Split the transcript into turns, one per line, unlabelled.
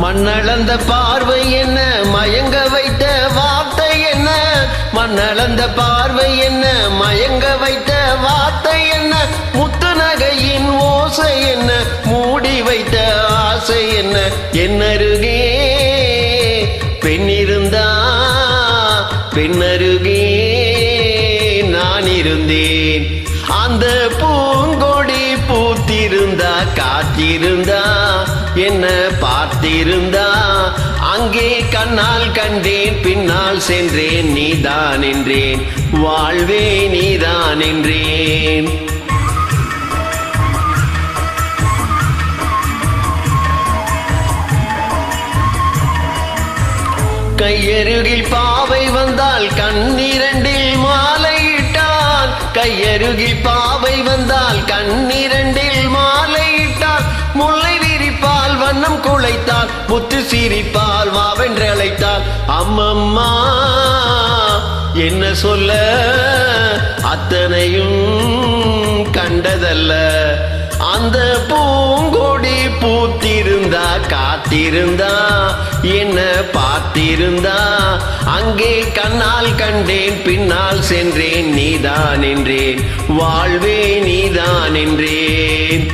மண்ணளந்த பார்வை என்ன, மயங்க வைத்த வார்த்தை என்ன, மண்ணளந்த பார்வை என்ன, மயங்க வைத்த வார்த்தை என்ன, முத்து நகையின் ஓசை என்ன, மூடி வைத்த ஆசை என்ன, என்னருகே பெண்ணிருந்தா பெண்ணருகே நான் இருந்தேன். அந்த பூங்கொடி பூத்திருந்தா காத்திருந்தா என்ன பார்த்திருந்தா, அங்கே கண்ணால் கண்டேன் பின்னால் சென்றேன், நீதான் என்றேன் வாழ்வே நீதான் என்றேன். கையருகில் பாவை வந்தால் கண்ணிரண்டில் மாலையிட்டான், கையருகில் பாவை வந்தால் கண்ணிரண்டில் மாலையிட்டான், முல்லை விரிப்பால் வண்ணம் குலைத்தால், முத்து சிரிப்பால் வாவென்று அழைத்தால், அம்மம்மா என்ன சொல்ல அத்தனையும் கண்டதல்ல, அந்த பூங்கொடி பூத்திருந்தா காத்திருந்தா என்ன பார்த்திருந்தா, அங்கே கண்ணால் கண்டேன் பின்னால் சென்றேன், நீதான் என்றேன் வாழ்வே நீதான் என்றேன்.